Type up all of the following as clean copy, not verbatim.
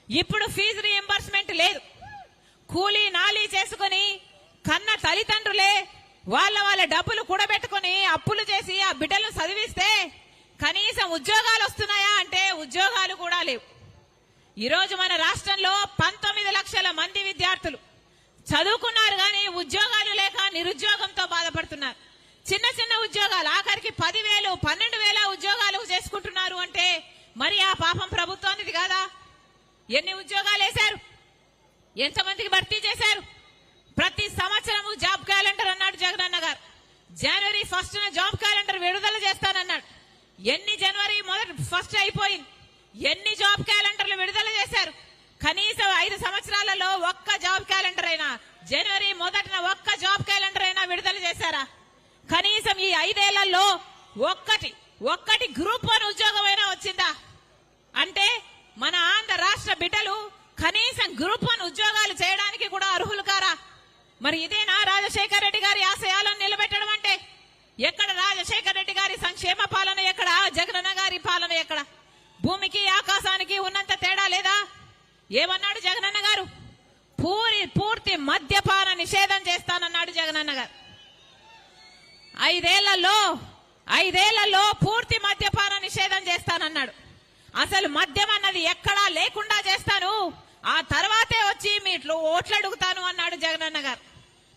ఇప్పుడు fee reimbursement లేదు. కూలీ నాలీ చేసుకుని కన్న తల్లిదండ్రులే వాళ్ళ డబ్బులు కూడబెట్టుకుని అప్పులు చేసి ఆ బిడ్డలను చదివిస్తే కనీసం ఉద్యోగాలు వస్తున్నాయా అంటే ఉద్యోగాలు కూడా లేవు. ఈరోజు మన రాష్ట్రంలో 19 లక్షల మంది విద్యార్థులు చదువుకున్నారు కానీ ఉద్యోగాలు లేక నిరుద్యోగంతో బాధపడుతున్నారు. చిన్న చిన్న ఉద్యోగాలు ఆఖరికి 10,000, 12,000 ఉద్యోగాలు చేసుకుంటున్నారు అంటే మరి ఆ పాపం ప్రభుత్వానిది కాదా? ఎన్ని ఉద్యోగాలు వేశారు? ఎంతమందికి భర్తీ చేశారు? ప్రతి సంవత్సరము జాబ్ క్యాలెండర్ అన్నాడు జగనన్న గారు. జనవరి 1న జాబ్ క్యాలెండర్ విడుదల చేస్తానన్నాడు. ఎన్ని జనవరి 1 అయిపోయింది? ఎన్ని జాబ్ క్యాలెండర్లు విడుదల చేశారు? కనీసం 5 సంవత్సరాలలో ఒక్క జాబ్ క్యాలెండర్ అయినా, జనవరి 1న ఒక్క జాబ్ క్యాలెండర్ అయినా విడుదల చేశారా? కనీసం ఈ 5 ఏళ్లలో ఒక్కటి గ్రూప్ 1 ఉద్యోగమైనా వచ్చిందా? అంటే మన ఆంధ్ర రాష్ట్ర బిడ్డలు కనీసం గ్రూప్ 1 ఉద్యోగాలు చేయడానికి కూడా అర్హులు కారా? మరి ఇదేనా రాజశేఖర రెడ్డి గారి ఆశయాలను నిలబెట్టడం అంటే? ఎక్కడ రాజశేఖర రెడ్డి గారి సంక్షేమ పాలన, ఎక్కడ జగనన్న గారి పాలన? ఎక్కడ? భూమికి ఆకాశానికి ఉన్నంత తేడా లేదా? ఏమన్నాడు జగనన్న గారు? పూర్తి మద్యపాన నిషేధం చేస్తానన్నాడు జగనన్న గారు. 5 ఏళ్లలో పూర్తి మద్యపాన నిషేధం చేస్తానన్నాడు. అసలు మద్యం అన్నది ఎక్కడా లేకుండా చేస్తాను, ఆ తర్వాతే వచ్చి మీ ఓట్లు అడుగుతాను అన్నాడు జగనన్న గారు.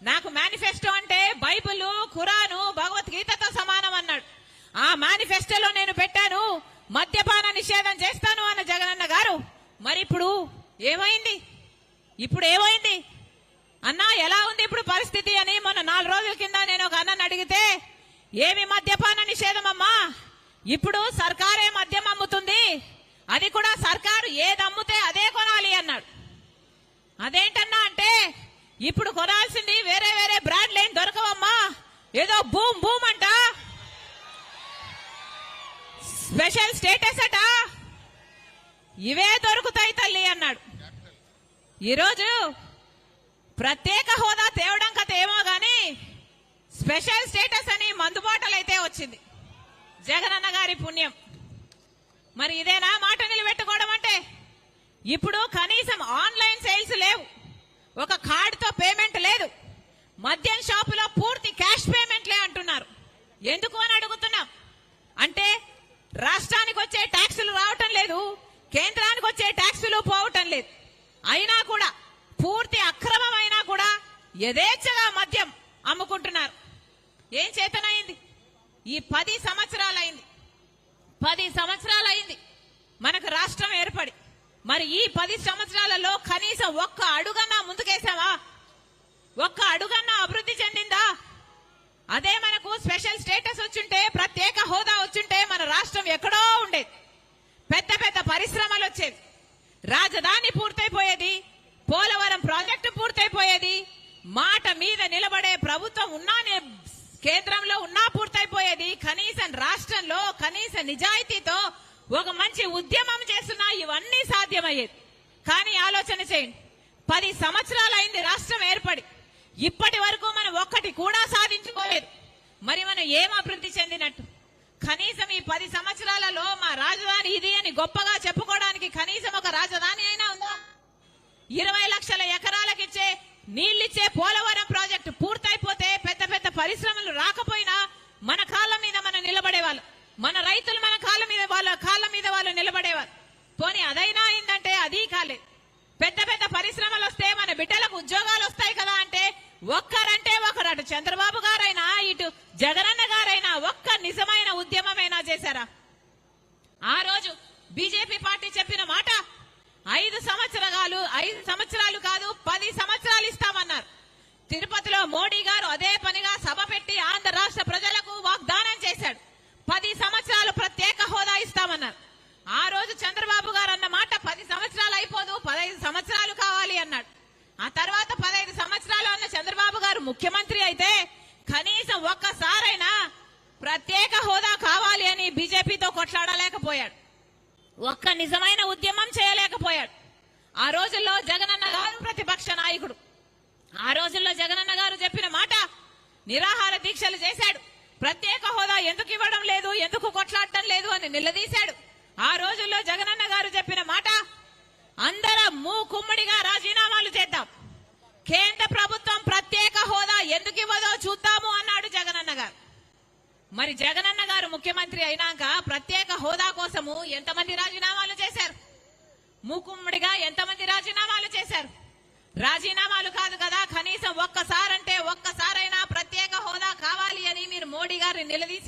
నాకు మేనిఫెస్టో అంటే బైబిల్, ఖురాను, భగవద్గీతతో సమానం అన్నాడు. ఆ మేనిఫెస్టోలో నేను పెట్టాను మద్యపాన నిషేధం చేస్తాను అన్న జగనన్న గారు. మరి ఇప్పుడు ఏమైంది? అన్నా ఎలా ఉంది ఇప్పుడు పరిస్థితి అని మొన్న 4 రోజుల కింద నేను ఒక అన్నని అడిగితే, ఏమి మద్యపాన నిషేధం అమ్మా, ఇప్పుడు సర్కారే మద్యం అమ్ముతుంది, అది కూడా సర్కారు ఏది అమ్ముతే అదే కొనాలి అన్నాడు. అదేంటన్నా అంటే, ఇప్పుడు కొనాల్సింది వేరే బ్రాండ్లు ఏం దొరకవమ్మా, ఏదో బూమ్ అంట, స్పెషల్ స్టేటస్ అట, ఇవే దొరుకుతాయి తల్లి అన్నాడు. ఈరోజు ప్రత్యేక హోదా తేవడం కథ ఏమో గాని స్పెషల్ స్టేటస్ అని మందుబాటలు అయితే వచ్చింది, జగనన్న గారి పుణ్యం. మరి ఇదేనా మాట నిలబెట్టుకోవడం అంటే? ఇప్పుడు కనీసం ఆన్లైన్ సేల్స్ లేవు, ఒక కార్డుతో పేమెంట్ లేదు, మద్యం షాపులో పూర్తి క్యాష్ పేమెంట్లే అంటున్నారు. ఎందుకు అని అడుగుతున్నాం. అంటే రాష్ట్రానికి వచ్చే ట్యాక్సులు రావటం లేదు, కేంద్రానికి వచ్చే ట్యాక్సులు పోవటం లేదు. అయినా కూడా పూర్తి అక్రమం అయినా కూడా యథేచ్ఛగా మద్యం అమ్ముకుంటున్నారు. ఏం చేతనైంది? ఈ 10 సంవత్సరాలైంది మనకు రాష్ట్రం ఏర్పడి. మరి ఈ 10 సంవత్సరాలలో కనీసం ఒక్క అడుగన్నా ముందుకేసావా? ఒక్క అడుగన్నా అభివృద్ధి చెందిందా? అదే మనకు స్పెషల్ స్టేటస్ వచ్చుంటే, ప్రత్యేక హోదా వచ్చుంటే మన రాష్ట్రం ఎక్కడో ఉండేది. పెద్ద పరిశ్రమలు వచ్చేవి, రాజధాని పూర్తయిపోయేది, పోలవరం ప్రాజెక్టు పూర్తయిపోయేది, మాట మీద నిలబడే ప్రభుత్వం ఉన్నానే కేంద్రంలో ఉన్నా పూర్తయిపోయేది. కనీసం రాష్ట్రంలో కనీస నిజాయితీతో ఒక మంచి ఉద్యమం చేస్తున్నా ఇవన్నీ సాధ్యమయ్యేది. కానీ ఆలోచన చేయండి, 10 సంవత్సరాలైంది రాష్ట్రం ఏర్పడి, ఇప్పటి వరకు మనం ఒక్కటి కూడా సాధించుకోలేదు. మరి మనం ఏం అభివృద్ధి చెందినట్టు? కనీసం ఈ 10 సంవత్సరాలలో మా రాజధాని ఇది అని గొప్పగా చెప్పుకోవడానికి కనీసం ఒక రాజధాని అయినా ఉందా? 20 లక్షల ఎకరాలకు నీళ్ళిచ్చే పోలవరం ప్రాజెక్టు పూర్తయిపోతే పెద్ద పరిశ్రమలు రాకపోయినా మన కాళ్ళ మీద మనం నిలబడేవాళ్ళు, మన రైతులు మన వాళ్ళ కాళ్ళ మీద వాళ్ళు నిలబడేవాళ్ళు. పోనీ అదైనా అయిందంటే అది కాలేదు. పెద్ద పరిశ్రమలు వస్తే మన బిడ్డలకు ఉద్యోగాలు వస్తాయి కదా అంటే ఒక్కరంటే ఒకరు, అటు చంద్రబాబు గారైనా ఇటు జగనన్న గారైనా ఒక్క నిజమైన ఉద్యమమైనా చేశారా? ఆ రోజు బీజేపీ పార్టీ చెప్పిన మాట 5 సంవత్సరాలు కాదు 10 సంవత్సరాలు ఇస్తామన్నారు. తిరుపతిలో మోడీ గారు అదే పనిగా సభ పెట్టి ఆంధ్ర రాష్ట్ర ప్రజలకు వాగ్దానం చేశాడు, 10 సంవత్సరాలు ప్రత్యేక హోదా ఇస్తామన్నారు. ఆ రోజు చంద్రబాబు గారు అన్న మాట 10 సంవత్సరాలు అయిపోదు, 15 సంవత్సరాలు కావాలి అన్నాడు. ఆ తర్వాత 15 సంవత్సరాలు అన్న చంద్రబాబు గారు ముఖ్యమంత్రి అయితే కనీసం ఒక్కసారైనా ప్రత్యేక హోదా కావాలి అని బీజేపీతో కొట్లాడలేకపోయాడు, ఒక్క నిజమైన ఉద్యమం చేయలేకపోయాడు. ఆ రోజుల్లో జగనన్న గారు ప్రతిపక్ష నాయకుడు. ఆ రోజుల్లో జగనన్న గారు చెప్పిన మాట నిరాహార దీక్షలు చేశాడు. ప్రత్యేక హోదా ఎందుకు ఇవ్వడం లేదు, ఎందుకు కొట్లాడటం లేదు అని నిలదీశాడు. ఆ రోజుల్లో జగనన్న గారు చెప్పిన మాట అందరూ మూకుమ్మడిగా రాజీనామాలు చేద్దాం. కేంద్ర ప్రభుత్వం ప్రత్యేక హోదా ఎందుకు ఇవ్వదో చూద్దాము అన్నాడు జగనన్న గారు. మరి జగనన్న గారు ముఖ్యమంత్రి అయినాక ప్రత్యేక హోదా కోసము ఎంతమంది రాజీనామాలు చేశారు? మూకుమ్మడిగా ఎంతమంది రాజీనామాలు చేశారు? రాజీనామాలు కాదు కదా, కనీసం ఒక్కసారైనా ప్రత్యేక హోదా కావాలి అని మీరు మోడీ గారిని నిలదీయ